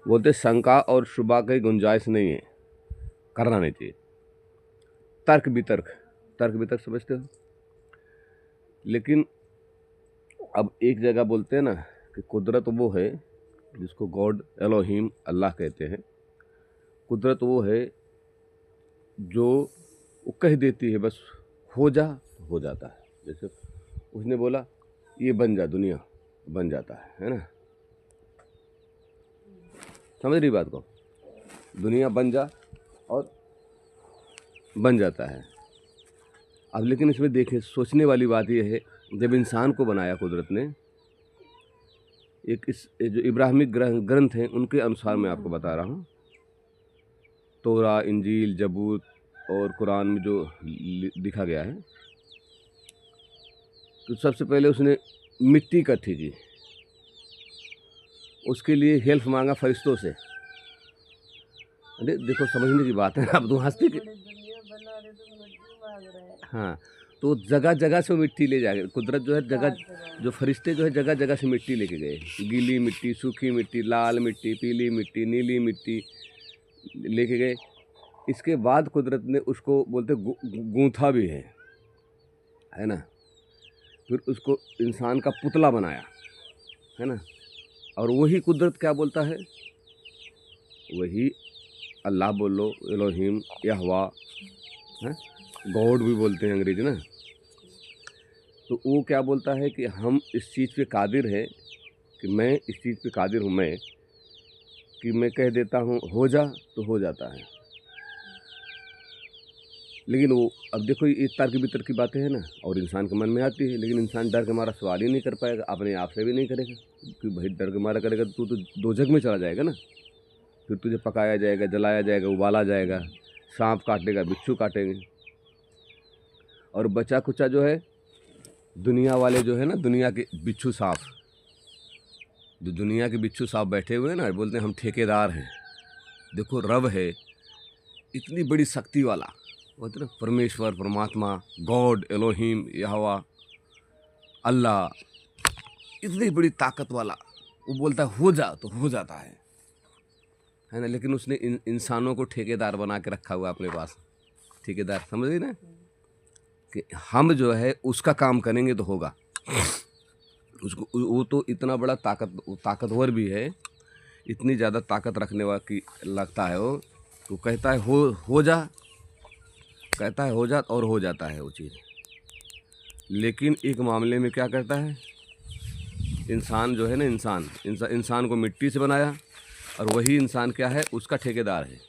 बोलते शंका और शुबा की गुंजाइश नहीं है, करना नहीं चाहिए। तर्क वितर्क, तर्क वितर्क समझते हो। लेकिन अब एक जगह बोलते हैं ना कि कुदरत वो है जिसको गॉड एलोहिम अल्लाह कहते हैं। कुदरत वो है जो वो कह देती है बस हो जा तो हो जाता है। जैसे उसने बोला ये बन जा, दुनिया बन जाता है ना। समझ रही बात को, दुनिया बन जा और बन जाता है। अब लेकिन इसमें देखें, सोचने वाली बात यह है, जब इंसान को बनाया कुदरत ने, एक इस जो इब्राहिमिक ग्रंथ हैं उनके अनुसार मैं आपको बता रहा हूँ, तोरा, इंजील, जबूर और कुरान में जो लिखा गया है, तो सबसे पहले उसने मिट्टी इकट्ठी की, उसके लिए हेल्प मांगा फरिश्तों से। अरे देखो समझने की बात है, अब तो हंसते कि हाँ, तो जगह जगह से मिट्टी ले जाएगा कुदरत जो है, जगह जो फरिश्ते जो है जगह जगह से मिट्टी लेके गए। गीली मिट्टी, सूखी मिट्टी, लाल मिट्टी, पीली मिट्टी, नीली मिट्टी लेके गए। इसके बाद कुदरत ने उसको बोलते गूंथा भी है ना। फिर उसको इंसान का पुतला बनाया, है ना। और वही कुदरत क्या बोलता है, वही अल्लाह बोलो, एलोहिम, यहोवा, गॉड भी बोलते हैं अंग्रेजी ना। तो वो क्या बोलता है कि हम इस चीज़ पे कादिर हैं, कि मैं इस चीज़ पे कादिर हूँ, मैं कि मैं कह देता हूँ हो जा तो हो जाता है। लेकिन वो अब देखो ये तर्क वितर्क की बातें हैं ना, और इंसान के मन में आती है, लेकिन इंसान डर के मारा सवाल ही नहीं कर पाएगा, अपने आप से भी नहीं करेगा। कि भाई डर के मारा करेगा तो तू तो दोजख में चला जाएगा ना। फिर तुझे पकाया जाएगा, जलाया जाएगा, उबाला जाएगा, सांप काटेगा, बिच्छू काटेंगे। और बचा कुचा जो है दुनिया वाले जो है ना, दुनिया के बिच्छू सांप, जो दुनिया के बिच्छू सांप बैठे हुए हैं ना, बोलते हैं हम ठेकेदार हैं। देखो रब है इतनी बड़ी शक्ति वाला, बोलते ना परमेश्वर, परमात्मा, गॉड, एलोहिम, यहोवा, अल्लाह, इतनी बड़ी ताकत वाला, वो बोलता है हो जा तो हो जाता है ना। लेकिन उसने इंसानों को ठेकेदार बना के रखा हुआ अपने पास। ठेकेदार समझ गई ना, कि हम जो है उसका काम करेंगे तो होगा। उसको वो तो इतना बड़ा ताकतवर भी है, इतनी ज़्यादा ताकत रखने वाला की लगता है वो। तो कहता है हो जा, कहता है हो जा और हो जाता है वो चीज़। लेकिन एक मामले में क्या करता है इंसान जो है ना, इंसान को मिट्टी से बनाया, और वही इंसान क्या है, उसका ठेकेदार है,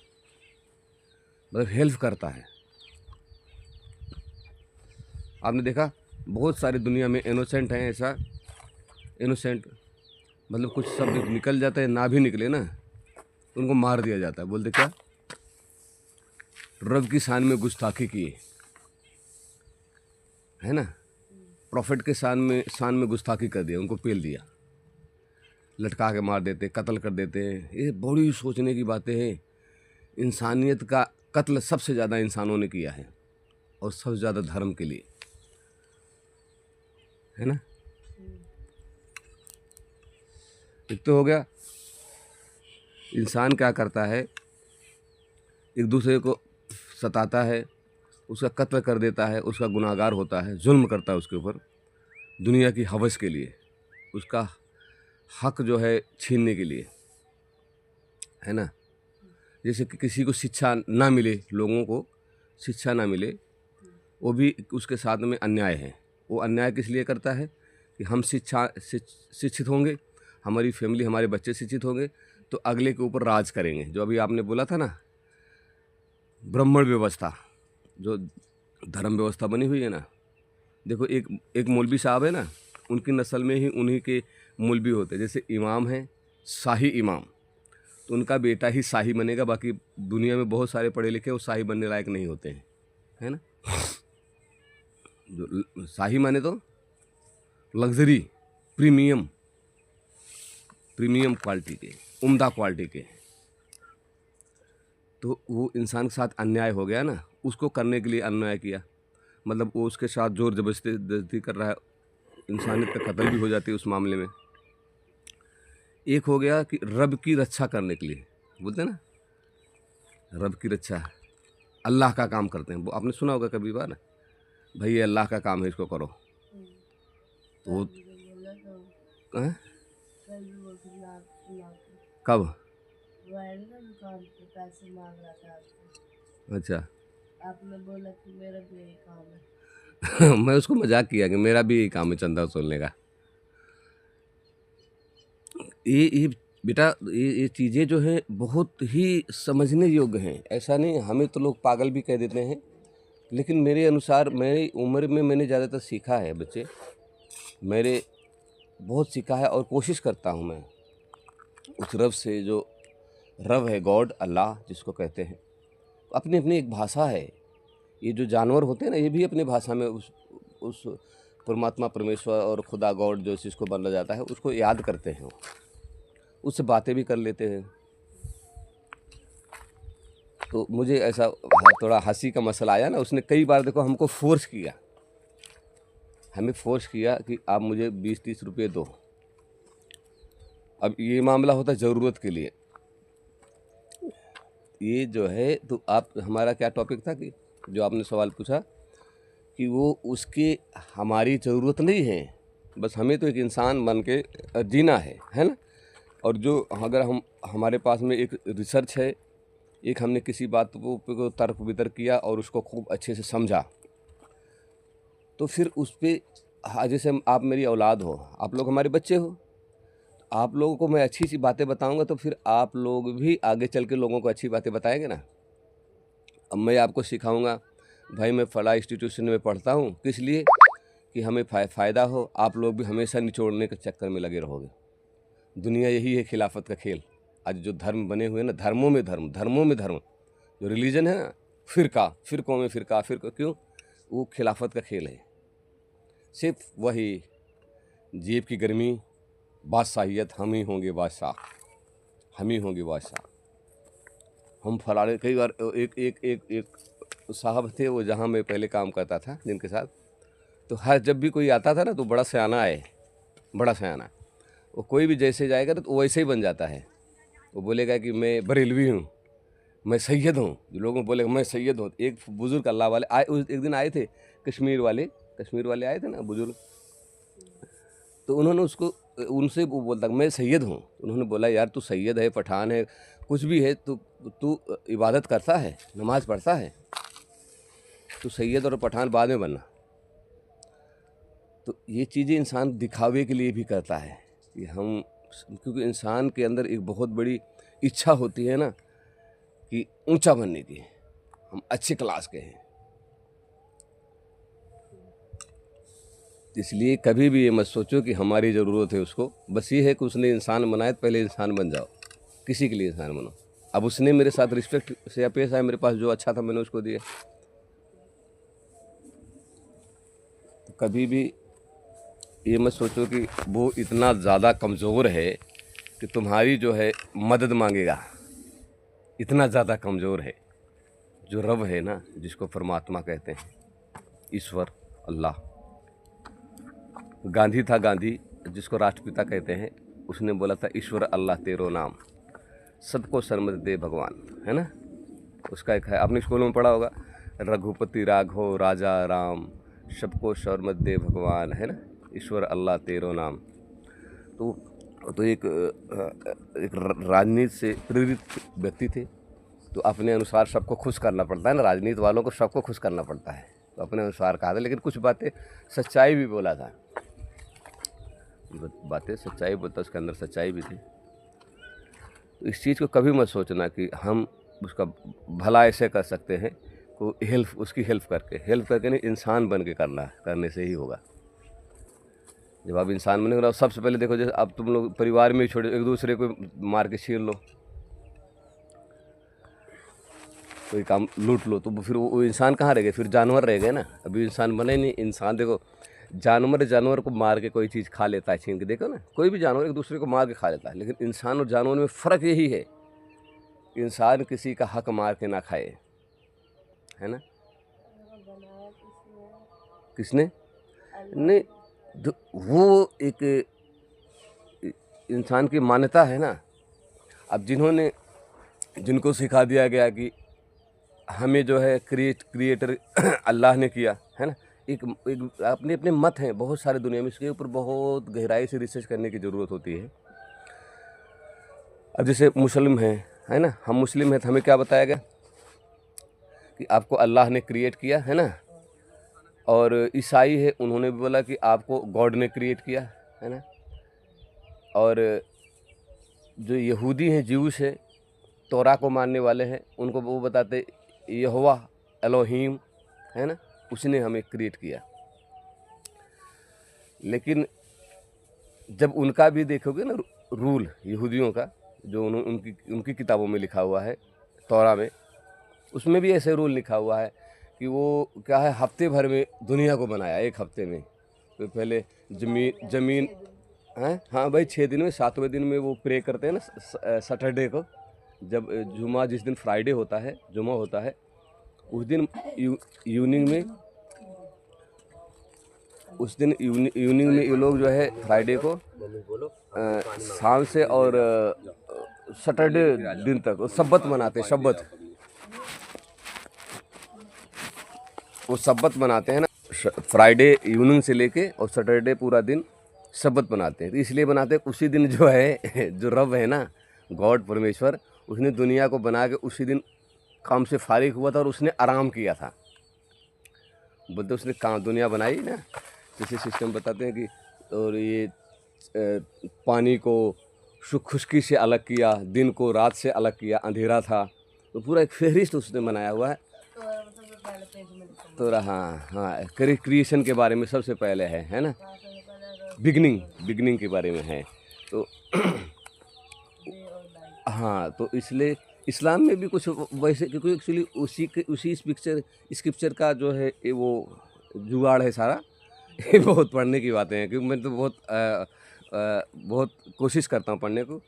मतलब हेल्प करता है। आपने देखा बहुत सारी दुनिया में इनोसेंट हैं, ऐसा इनोसेंट मतलब कुछ शब्द निकल जाते हैं, ना भी निकले ना, उनको मार दिया जाता है। बोलते क्या, रब की शान में गुस्ताखी की है ना, प्रॉफिट के शान में गुस्ताखी कर दिया, उनको पेल दिया, लटका के मार देते, कत्ल कर देते हैं। ये बड़ी सोचने की बातें हैं। इंसानियत का कत्ल सबसे ज़्यादा इंसानों ने किया है, और सबसे ज़्यादा धर्म के लिए, है ना। एक तो हो गया इंसान क्या करता है, एक दूसरे को सताता है, उसका कत्ल कर देता है, उसका गुनाहगार होता है, जुल्म करता है उसके ऊपर, दुनिया की हवस के लिए, उसका हक जो है छीनने के लिए, है ना। जैसे कि किसी को शिक्षा ना मिले, लोगों को शिक्षा ना मिले, वो भी उसके साथ में अन्याय है। वो अन्याय किस लिए करता है कि हम शिक्षित होंगे, हमारी फैमिली, हमारे बच्चे शिक्षित होंगे, तो अगले के ऊपर राज करेंगे। जो अभी आपने बोला था ना, ब्राह्मण व्यवस्था, जो धर्म व्यवस्था बनी हुई है ना। देखो एक मौलवी साहब है ना, उनकी नस्ल में ही उन्हीं के मौलवी होते हैं। जैसे इमाम है, शाही इमाम, तो उनका बेटा ही शाही बनेगा। बाकी दुनिया में बहुत सारे पढ़े लिखे वो शाही बनने लायक नहीं होते हैं, है ना। जो शाही माने तो लग्जरी, प्रीमियम क्वालिटी के, उम्दा क्वालिटी के। तो वो इंसान के साथ अन्याय हो गया ना, उसको करने के लिए अन्याय किया, मतलब वो उसके साथ जोर जबरदस्ती कर रहा है, इंसानियत का कत्ल भी हो जाती है उस मामले में। एक हो गया कि रब की रक्षा करने के लिए, बोलते हैं ना, रब की रक्षा, अल्लाह का काम करते हैं। वो आपने सुना होगा कभी बार ना, भाई ये अल्लाह का काम है, इसको करो। तो वो हैं? कब? अच्छा। आपने बोला कि मेरा भी यही काम है। मैं उसको मजाक किया कि मेरा भी यही काम है, चंदा वसूलने का। ये बेटा, ये चीज़ें जो हैं बहुत ही समझने योग्य हैं। ऐसा नहीं, हमें तो लोग पागल भी कह देते हैं, लेकिन मेरे अनुसार मेरी उम्र में मैंने ज़्यादातर सीखा है बच्चे, मेरे बहुत सीखा है और कोशिश करता हूँ मैं उस रब से, जो रब है, गॉड, अल्लाह जिसको कहते हैं। अपनी अपनी एक भाषा है। ये जो जानवर होते हैं ना, ये भी अपनी भाषा में उस परमात्मा, परमेश्वर और खुदा, गॉड जो चीज़ को बना जाता है उसको याद करते हैं, उससे बातें भी कर लेते हैं। तो मुझे ऐसा थोड़ा हंसी का मसला आया ना, उसने कई बार देखो हमको फोर्स किया, हमें फोर्स किया कि आप मुझे 20-30 रुपये दो। अब ये मामला होता है ज़रूरत के लिए। ये जो है, तो आप, हमारा क्या टॉपिक था कि जो आपने सवाल पूछा कि वो उसके, हमारी ज़रूरत नहीं है, बस हमें तो एक इंसान बन के जीना है ना। और जो अगर हम, हमारे पास में एक रिसर्च है, एक हमने किसी बात को तर्क वितर्क किया और उसको खूब अच्छे से समझा, तो फिर उस पर, हाँ, जैसे आप मेरी औलाद हो, आप लोग हमारे बच्चे हो, आप लोगों को मैं अच्छी सी बातें बताऊंगा तो फिर आप लोग भी आगे चल के लोगों को अच्छी बातें बताएंगे ना। अब मैं आपको सिखाऊंगा, भाई मैं फला इंस्टीट्यूशन में पढ़ता हूँ, किस लिए कि हमें फ़ायदा हो, आप लोग भी हमेशा निचोड़ने के चक्कर में लगे रहोगे। दुनिया यही है, खिलाफत का खेल। आज जो धर्म बने हुए हैं ना, धर्मों में धर्म, धर्मों में धर्म, जो रिलीजन है ना, फिरकों में फिरका, क्यों? वो खिलाफत का खेल है। सिर्फ वही जेब की गर्मी, बादशाहियत, हम ही होंगे बादशाह, हम ही होंगे बादशाह, हम फलाने। कई बार एक एक एक एक साहब थे, वो जहाँ मैं पहले काम करता था जिनके साथ, तो हर जब भी कोई आता था ना, तो बड़ा सयाना है, बड़ा सयाना, वो कोई भी जैसे जाएगा ना तो वैसे ही बन जाता है। वो बोलेगा कि मैं बरेलवी हूँ, मैं सैयद हूँ, जो लोगों को बोलेगा मैं सैयद हूँ। एक बुज़ुर्ग अल्लाह वाले आए, एक दिन आए थे, कश्मीर वाले आए थे ना बुज़ुर्ग, तो उन्होंने उसको, उनसे वो बोलता मैं सैयद हूँ। उन्होंने बोला यार तू सैयद है, पठान है, कुछ भी है, तू इबादत करता है, नमाज पढ़ता है, तू सैयद और पठान बाद में बनना। तो ये चीज़ें इंसान दिखावे के लिए भी करता है कि हम, क्योंकि इंसान के अंदर एक बहुत बड़ी इच्छा होती है ना कि ऊंचा बनने की, हम अच्छे क्लास के हैं। इसलिए कभी भी ये मत सोचो कि हमारी ज़रूरत है उसको, बस ये है कि उसने इंसान बनाया, तो पहले इंसान बन जाओ, किसी के लिए इंसान बनो। अब उसने मेरे साथ रिस्पेक्ट से पेश आया, मेरे पास जो अच्छा था मैंने उसको दिया। तो कभी भी ये मत सोचो कि वो इतना ज़्यादा कमज़ोर है कि तुम्हारी जो है मदद मांगेगा, इतना ज़्यादा कमज़ोर है। जो रब है ना, जिसको परमात्मा कहते हैं, ईश्वर, अल्लाह। गांधी था, गांधी जिसको राष्ट्रपिता कहते हैं, उसने बोला था ईश्वर अल्लाह तेरो नाम, सबको शर्मत दे भगवान, है ना। उसका एक है, आपने स्कूलों में पढ़ा होगा, रघुपति राघव राजा राम, सबको शर्मत दे भगवान, है ना, ईश्वर अल्लाह तेरो नाम। तो एक राजनीति से प्रेरित व्यक्ति थे, तो अपने अनुसार सबको खुश करना पड़ता है ना, राजनीति वालों को सबको खुश करना पड़ता है, तो अपने अनुसार कहा था, लेकिन कुछ बातें सच्चाई भी बोला था, बातें सच्चाई बोलता, उसके अंदर सच्चाई भी थी। तो इस चीज़ को कभी मत सोचना कि हम उसका भला ऐसे कर सकते हैं, को हेल्प, उसकी हेल्प करके नहीं, इंसान बन के करने से ही होगा। जब आप इंसान बनेंगे, सबसे पहले देखो, जैसे अब तुम लोग परिवार में छोटे, एक दूसरे को मार के छीन लो, कोई काम लूट लो, तो फिर वो इंसान कहाँ रह गए, फिर जानवर रह गए ना। अभी इंसान बने नहीं, इंसान देखो, जानवर को मार के कोई चीज़ खा लेता है, छीन के, देखो ना, कोई भी जानवर एक दूसरे को मार के खा लेता है, लेकिन इंसान और जानवर में फ़र्क यही है, इंसान किसी का हक मार के ना खाए, है ना। किसने? नहीं, वो एक इंसान की मान्यता है ना, अब जिनको सिखा दिया गया कि हमें जो है क्रिएटर अल्लाह ने किया है ना, एक एक अपने अपने मत हैं बहुत सारे दुनिया में, इसके ऊपर बहुत गहराई से रिसर्च करने की ज़रूरत होती है। अब जैसे मुस्लिम हैं, है ना, हम मुस्लिम हैं तो हमें क्या बताया गया कि आपको अल्लाह ने क्रिएट किया है ना, और ईसाई है उन्होंने भी बोला कि आपको गॉड ने क्रिएट किया है ना, और जो यहूदी हैं, ज्यूस है, तोरा को मानने वाले हैं, उनको वो बताते यहोवा एलोहीम है ना, उसने हमें क्रिएट किया। लेकिन जब उनका भी देखोगे ना रूल यहूदियों का, जो उनकी किताबों में लिखा हुआ है तौरा में, उसमें भी ऐसे रूल लिखा हुआ है कि वो क्या है, हफ्ते भर में दुनिया को बनाया, एक हफ्ते में। तो पहले ज़मीन हैं, हाँ भाई 6 दिन में, 7वें दिन में वो प्रे करते हैं ना सैटरडे को, जब जुमा जिस दिन फ्राइडे होता है, जुमा होता है, उस दिन इवनिंग में, उस दिन इवनिंग में ये लोग जो है फ्राइडे को शाम से और सैटरडे दिन तक सब्बत मनाते हैं। सब्बत, वो सब्बत मनाते हैं ना, फ्राइडे इवनिंग से लेके और सैटरडे पूरा दिन सब्बत मनाते हैं। तो इसलिए बनाते हैं उसी दिन जो है जो रब है ना, गॉड परमेश्वर, उसने दुनिया को बना के उसी दिन काम से फारिग हुआ था और उसने आराम किया था। बोलते उसने काम दुनिया बनाई ना, जैसे सिस्टम बताते हैं कि, और ये पानी को खुश्की से अलग किया, दिन को रात से अलग किया, अंधेरा था, तो पूरा एक फहरिस्त उसने बनाया हुआ है। तो सबसे पहले पेज में लिखा तो हाँ क्रिएशन के बारे में सबसे पहले है ना, हुआ है। सबसे पहले बिगनिंग के बारे में है। तो डे और नाइट। हाँ, तो इसलिए इस्लाम में भी कुछ वैसे, क्योंकि एक्चुअली उसी स्क्रिप्चर का जो है ये वो जुगाड़ है सारा। ये बहुत पढ़ने की बातें हैं, क्योंकि मैं तो बहुत कोशिश करता हूँ पढ़ने को।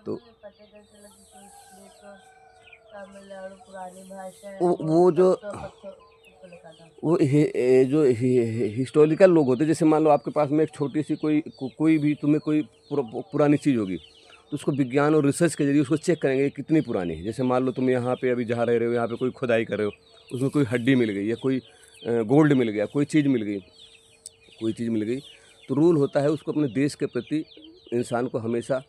तो मुझे पता कैसे लगी कि देखो तमिलनाडु पुरानी भाषा है, वो जो पत्थर को लिखा था। वो जो हिस्टोरिकल लोग होते हैं, जैसे मान लो आपके पास में एक छोटी सी कोई भी तुम्हें कोई पुरानी चीज़ होगी, तो उसको विज्ञान और रिसर्च के जरिए उसको चेक करेंगे कि कितनी पुरानी है। जैसे मान लो तुम यहाँ पे अभी जहाँ रह रहे हो, यहाँ पे कोई खुदाई कर रहे हो, उसमें कोई हड्डी मिल गई या कोई गोल्ड मिल गया, कोई चीज़ मिल गई, तो रूल होता है उसको अपने देश के प्रति इंसान को हमेशा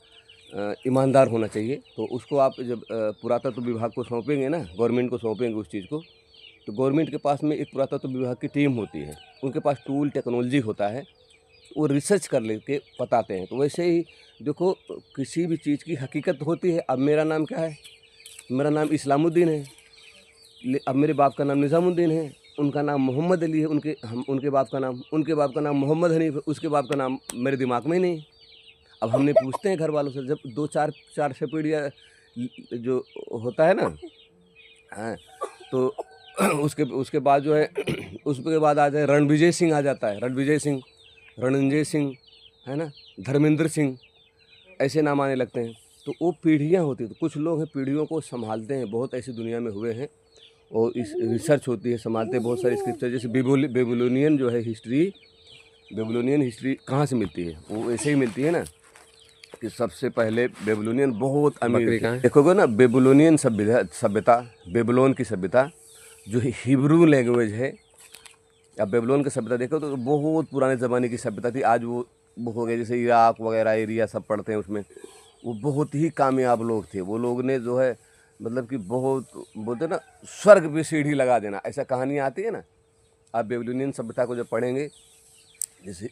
ईमानदार होना चाहिए। तो उसको आप जब पुरातत्व विभाग को सौंपेंगे ना, गवर्नमेंट को सौंपेंगे उस चीज़ को, तो गवर्नमेंट के पास में एक पुरातत्व विभाग की टीम होती है, उनके पास टूल टेक्नोलॉजी होता है, वो रिसर्च कर लेके बताते हैं। तो वैसे ही देखो, किसी भी चीज़ की हकीकत होती है। अब मेरा नाम क्या है? मेरा नाम इस्लामुद्दीन है। अब मेरे बाप का नाम निज़ामुद्दीन है, उनका नाम मोहम्मद अली है, उनके बाप का नाम मोहम्मद हनीफ है, उसके बाप का नाम मेरे दिमाग में ही नहीं। अब हमने पूछते हैं घर वालों से, जब 2-4 पीढ़ियाँ जो होता है ना, हाँ, तो उसके बाद जो है उसके बाद आ जाए रणविजय सिंह, आ जाता है रणंजय सिंह, है ना, धर्मेंद्र सिंह, ऐसे नाम आने लगते हैं। तो वो पीढ़ियाँ होती हैं, तो कुछ लोग हैं पीढ़ियों को संभालते हैं, बहुत ऐसी दुनिया में हुए हैं, और इस रिसर्च होती है, संभालते हैं बहुत सारे स्क्रिप्चर। जैसे बेबीलोनियन जो है हिस्ट्री कहाँ से मिलती है? वो ऐसे ही मिलती है ना कि सबसे पहले बेबीलोनियन बहुत अमीर थे। देखोगे ना, बेबीलोनियन सभ्यता, बेबीलोन की सभ्यता जो हिब्रू लैंग्वेज है, अब बेबीलोन की सभ्यता देखो तो बहुत पुराने ज़माने की सभ्यता थी। आज वो हो गए, जैसे इराक वगैरह एरिया सब पढ़ते हैं उसमें, वो बहुत ही कामयाब लोग थे। वो लोग ने जो है मतलब कि बहुत, बोलते ना, स्वर्ग पे सीढ़ी लगा देना, ऐसा कहानी आती है ना। आप बेबीलोनियन सभ्यता को जब पढ़ेंगे, जैसे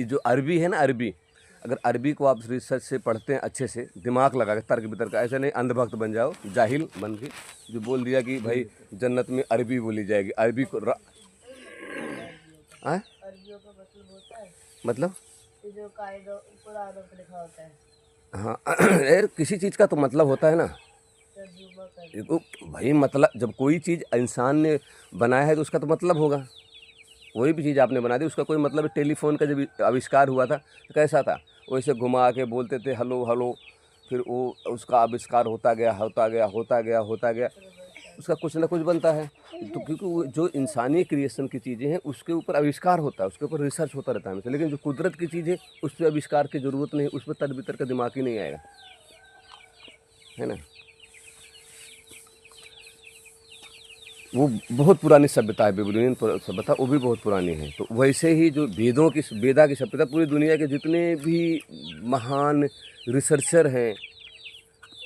जो अरबी है ना, अगर अरबी को आप रिसर्च से पढ़ते हैं अच्छे से, दिमाग लगा के, तर्क वितर्क, ऐसा नहीं अंधभक्त बन जाओ, जाहिल बन के जो बोल दिया कि भाई जन्नत में अरबी बोली जाएगी, अरबी को अरबियों का मतलब होता है, मतलब जो कायदों कुरानों पे लिखा होता है, हाँ यार, किसी चीज़ का तो मतलब होता है ना। तर्जुमा कर। देखो भाई, मतलब जब कोई चीज़ इंसान ने बनाया है तो उसका तो मतलब होगा। कोई भी चीज़ आपने बना दी उसका कोई मतलब। टेलीफोन का जब आविष्कार हुआ था तो कैसा था, वैसे घुमा के बोलते थे हेलो हेलो, फिर वो उसका आविष्कार होता गया। उसका कुछ ना कुछ बनता है। तो क्योंकि वो जो इंसानी क्रिएशन की चीज़ें हैं उसके ऊपर आविष्कार होता है, उसके ऊपर रिसर्च होता रहता है हमेशा। लेकिन जो कुदरत की चीज़ है उस पर आविष्कार की ज़रूरत नहीं, उस पर तर बितर का दिमाग ही नहीं आएगा, है ना। वो बहुत पुरानी सभ्यता है, बेबीलोनियन सभ्यता, वो भी बहुत पुरानी है। तो वैसे ही जो वेदा की सभ्यता, पूरी दुनिया के जितने भी महान रिसर्चर हैं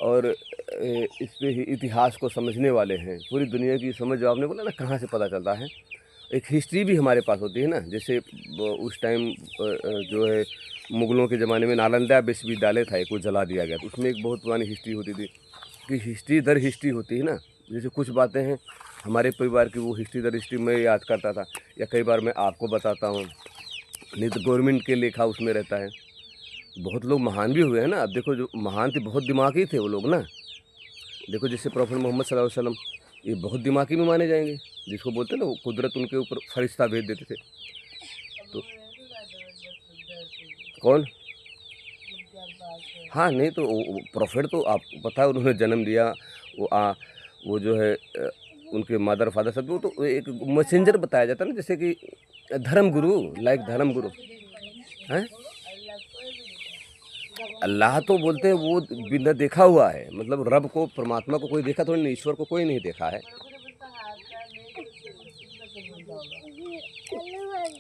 और इस पे ही इतिहास को समझने वाले हैं, पूरी दुनिया की समझ, जो आपने बोला ना कहाँ से पता चलता है, एक हिस्ट्री भी हमारे पास होती है ना। जैसे उस टाइम जो है मुग़लों के ज़माने में नालंदा विश्वविद्यालय था, एक वो जला दिया गया, तो उसमें एक बहुत पुरानी हिस्ट्री होती थी कि हिस्ट्री दर हिस्ट्री होती है ना। जैसे कुछ बातें हैं हमारे परिवार की, वो हिस्ट्री दर हिस्ट्री मैं याद करता था, या कई बार मैं आपको बताता हूँ, नहीं तो गवर्नमेंट के लेखा उसमें रहता है। बहुत लोग महान भी हुए हैं ना। अब देखो जो महान थे, बहुत दिमागी थे वो लोग ना। देखो जैसे प्रॉफेट मोहम्मद सल्लल्लाहु अलैहि वसल्लम, ये बहुत दिमागी में माने जाएंगे, जिसको बोलते हैं ना वो कुदरत उनके ऊपर फरिश्ता भेज देते थे। तो कौन? हाँ, नहीं तो प्रॉफिट तो आपको पता है, उन्होंने जन्म दिया, वो जो है उनके मदर फादर सब, वो तो एक मैसेंजर बताया जाता है ना, जैसे कि धर्म गुरु, लाइक धर्म गुरु हैं। अल्लाह तो बोलते हैं वो बिना देखा हुआ है, मतलब रब को, परमात्मा को कोई देखा थोड़ी नहीं, ईश्वर को कोई नहीं देखा है।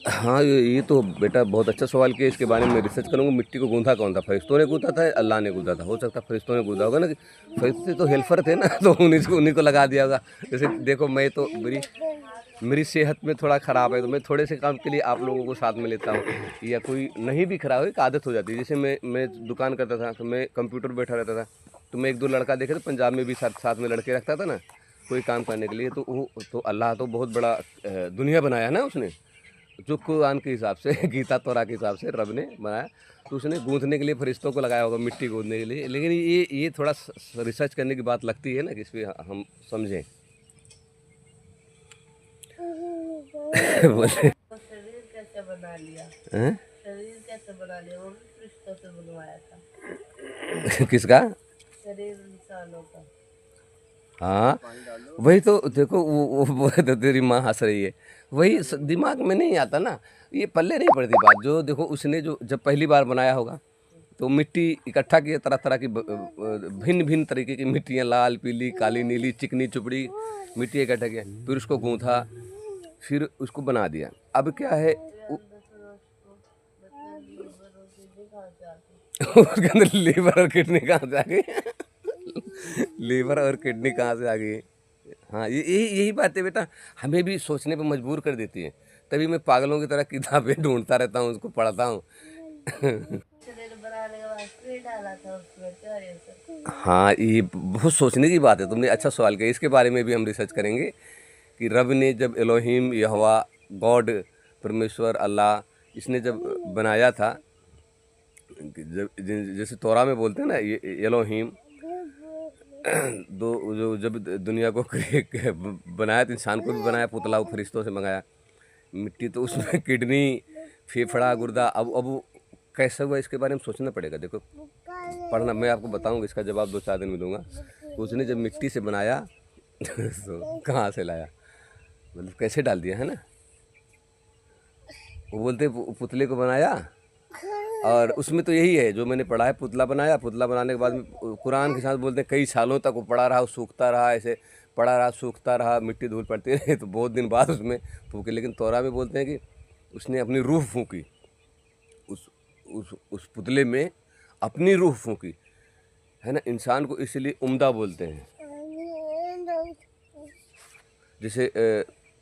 हाँ, ये तो बेटा बहुत अच्छा सवाल किया, इसके बारे में रिसर्च करूँगा। मिट्टी को गूंथा कौन था? फरिश्तों ने गूंथा था, अल्लाह ने गूंथा था? हो सकता है फरिश्तों ने गूंथा होगा ना, कि फरिश्ते तो हेल्पर थे ना, तो उन्हीं को लगा दिया होगा। जैसे देखो मैं तो मेरी सेहत में थोड़ा ख़राब है, तो मैं थोड़े से काम के लिए आप लोगों को साथ में लेता हूँ, या कोई नहीं भी खराब है, एक आदत हो जाती है। जैसे मैं दुकान करता था, तो मैं कंप्यूटर पर बैठा रहता था, तो मैं 1-2 लड़का देखे थे पंजाब में भी, साथ में लड़के रखता था ना कोई काम करने के लिए। तो वो तो अल्लाह तो बहुत बड़ा दुनिया बनाया ना उसने, जो कुरान के हिसाब से गीता तौरा के हिसाब से रब ने बनाया। तो उसने गूंथने के लिए फरिश्तों को लगाया होगा, मिट्टी गूंथने के लिए। लेकिन ये थोड़ा रिसर्च करने की बात लगती है ना, कि इस पर हम समझें। बोले तो शरीर कैसे बना लिया? हैं? शरीर कैसे बना लिया? वो भी फरिश्तों से बनवाया था किसका? शरीर इंसानों का। हाँ, वही तो देखो, वो तो तेरी माँ हंस रही है, वही दिमाग में नहीं आता ना, ये पल्ले नहीं पड़ती बात। जो देखो उसने जो जब पहली बार बनाया होगा, तो मिट्टी इकट्ठा किया, तरह तरह की भिन्न भिन्न तरीके की मिट्टियाँ, लाल पीली काली नीली चिकनी चुपड़ी मिट्टी इकट्ठा किया, फिर उसको गूंथा, फिर उसको बना दिया। अब क्या है, फिर अंदर से उसको मतलब लीवर और किडनी कहाँ से आती? उसके अंदर लीवर और किडनी कहाँ से आ गई? लीवर और किडनी कहाँ से आ गई? हाँ, यही बातें बेटा हमें भी सोचने पर मजबूर कर देती है। तभी मैं पागलों की तरह किताबें ढूंढता रहता हूँ, उसको पढ़ता हूँ। शरीर बनाने के बाद फिर डाला था उसमें क्या ये सब? हाँ, ये बहुत सोचने की बात है, तुमने अच्छा सवाल किया। इसके बारे में भी हम रिसर्च करेंगे कि रब ने जब एलोहिम, यहोवा, गॉड, परमेश्वर, अल्लाह, इसने जब बनाया था, जैसे तौरा में बोलते हैं ना, ये एलोहिम, जब दुनिया को बनाया, तो इंसान को भी बनाया, पुतला वो फरिश्तों से मंगाया, मिट्टी, तो उसमें किडनी, फेफड़ा, गुर्दा। अब वो कैसे हुआ, इसके बारे में सोचना पड़ेगा। देखो पढ़ना, मैं आपको बताऊंगा, इसका जवाब 2-4 दिन में दूंगा। उसने जब मिट्टी से बनाया तो कहाँ से लाया, मतलब कैसे डाल दिया, है ना। वो बोलते पुतले को बनाया, और उसमें तो यही है जो मैंने पढ़ा है, पुतला बनाया, पुतला बनाने के बाद में कुरान के साथ बोलते हैं कई सालों तक वो पड़ा रहा, सूखता रहा, ऐसे पड़ा रहा, सूखता रहा, मिट्टी धूल पड़ती रही, तो बहुत दिन बाद उसमें फूके। लेकिन तौरा में बोलते हैं कि उसने अपनी रूह फूकी, उस पुतले में अपनी रूह फूकी, है ना। इंसान को इसलिए उम्दा बोलते हैं। जैसे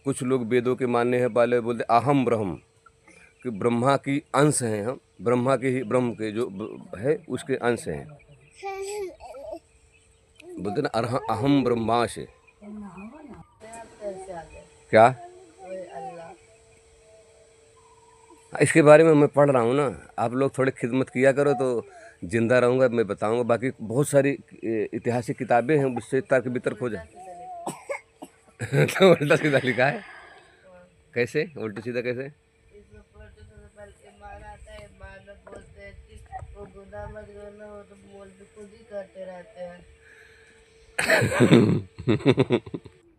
कुछ लोग वेदों के मानने हैं वाले बोलते अहम ब्रह्म, कि ब्रह्मा की अंश हैं हम, ब्रह्मा के ही, ब्रह्म के जो है उसके अंश हैं, बोलते ना अहम ब्रह्माश। कैसे आ गए? क्या? वही अल्लाह। इसके बारे में मैं पढ़ रहा हूँ ना, आप लोग थोड़ी खिदमत किया करो तो जिंदा रहूँगा, मैं बताऊँगा। बाकी बहुत सारी ऐतिहासिक किताबें हैं, उससे तर्क वितर्क हो जाए। तो उल्टा सीधा लिखा है, कैसे उल्टा सीधा कैसे? इसमें पढ़ते समय पहले ईमान आता है, ईमान में बोलते हैं कि वो गुनाह मत करना, वो तो बोल भी खुद ही करते रहते हैं।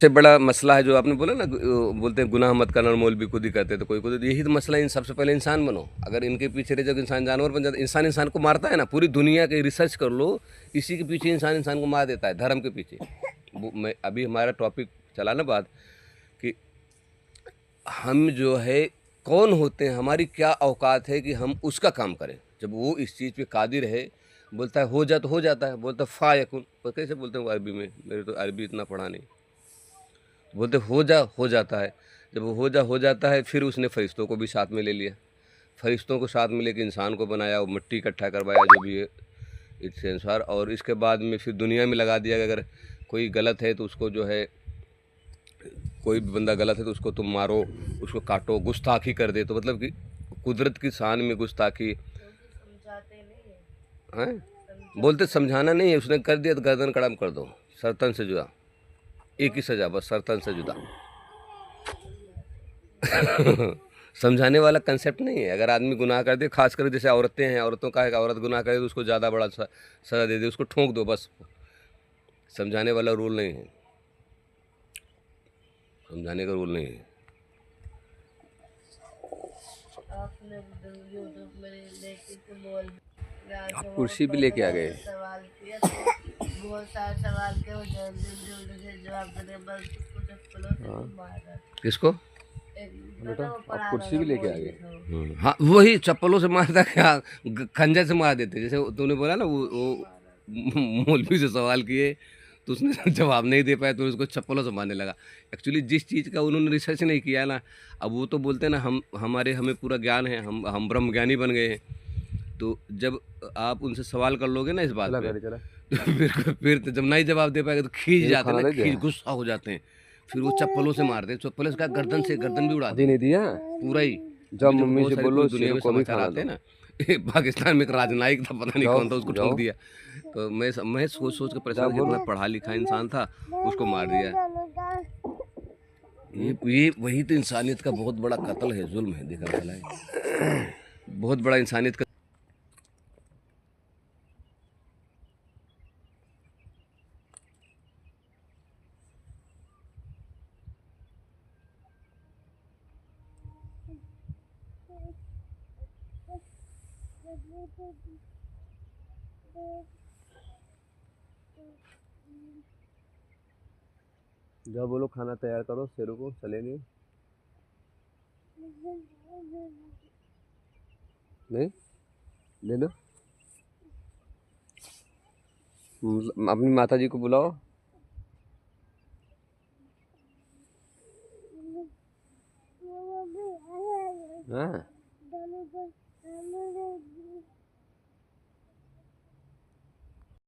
सबसे बड़ा मसला है जो आपने बोला ना, बोलते हैं गुनाह मत करना और मौलवी खुद ही करते, तो कोई खुद, यही तो मसला है। इन सबसे पहले इंसान बनो। अगर इनके पीछे रह जाओ इंसान जानवर बन जाता। इंसान इंसान को मारता है ना, पूरी दुनिया के रिसर्च कर लो, इसी के पीछे इंसान इंसान को मार देता है, धर्म के पीछे। मैं अभी हमारा टॉपिक चला ना बात कि हम जो है कौन होते हैं, हमारी क्या औकात है कि हम उसका काम करें। जब वो इस चीज़ पे कादिर है, बोलता है हो जा तो हो जाता है, बोलता है फा यकुन। पर कैसे बोलते हैं वो अरबी में, मेरे तो अरबी इतना पढ़ा नहीं। बोलते हो जा हो जाता है। जब वो हो जाता है, फिर उसने फरिश्तों को भी साथ में ले लिया। फरिश्तों को साथ में लेकर इंसान को बनाया, वो मिट्टी इकट्ठा करवाया जो भी है इसके अनुसार, और इसके बाद में फिर दुनिया में लगा दिया कि अगर कोई गलत है तो उसको जो है, कोई भी बंदा गलत है तो उसको तुम मारो, उसको काटो, गुस्ताखी कर दे। तो मतलब कि कुदरत की शान में गुस्ताखी समझाते नहीं है। हैं। बोलते समझाना नहीं है, उसने कर दिया तो गर्दन कड़म कर दो, सरतन से जुदा। एक ही सजा बस, सरतन से जुदा। समझाने वाला कंसेप्ट नहीं है। अगर आदमी गुनाह कर दे, खास कर जैसे औरतें हैं, औरतों का है, औरत गुनाह करे तो उसको ज़्यादा बड़ा सज़ा दे दे, उसको ठोंक दो बस। समझाने वाला रूल नहीं है, समझाने का रूल नहीं है। आपने यूट्यूब में देखी थी बोल, आप कुर्सी भी लेके आ गए। सवाल किया तो बहुत सारे सवाल के वो जल्दी जल्दी से जवाब देने बस कुछ चप्पलों से मारा। किसको? बेटा आप कुर्सी भी लेके आ गए। हाँ वही चप्पलों से मारता, क्या खंजर से मार देते। जैसे तूने बोला ना वो मौलवी से सवाल किए तो उसने जवाब नहीं दे पाया तो उसको चप्पलों से मारने लगा। एक्चुअली जिस चीज़ का उन्होंने रिसर्च नहीं किया ना, अब वो तो बोलते हैं ना हमें पूरा ज्ञान है, हम ब्रह्म ज्ञानी बन गए हैं। तो जब आप उनसे सवाल कर लोगे ना इस बात पे, तो फिर तो जब नहीं जवाब दे पाएगा तो खींच जाते हैं ना, खींच गुस्सा हो जाते हैं, फिर वो चप्पलों से मारते हैं। चप्पलों से क्या, गर्दन भी उड़ा दी नहीं दिया पूरा ही। जब मम्मी से बोलो दुनिया में समाचार आते हैं ना, पाकिस्तान में एक राजनयिक था, पता नहीं कौन था, उसको ठोक दिया। तो मैं सोच के परेशान, कितना पढ़ा लिखा इंसान था, उसको मार दिया। ये वही तो इंसानियत का बहुत बड़ा कत्ल है, जुल्म है, देखा भला है, बहुत बड़ा इंसानियत का। जाओ बोलो खाना तैयार करो, शेरों को चलेंगे। नहीं ले लो, अपनी माता जी को बुलाओ। हाँ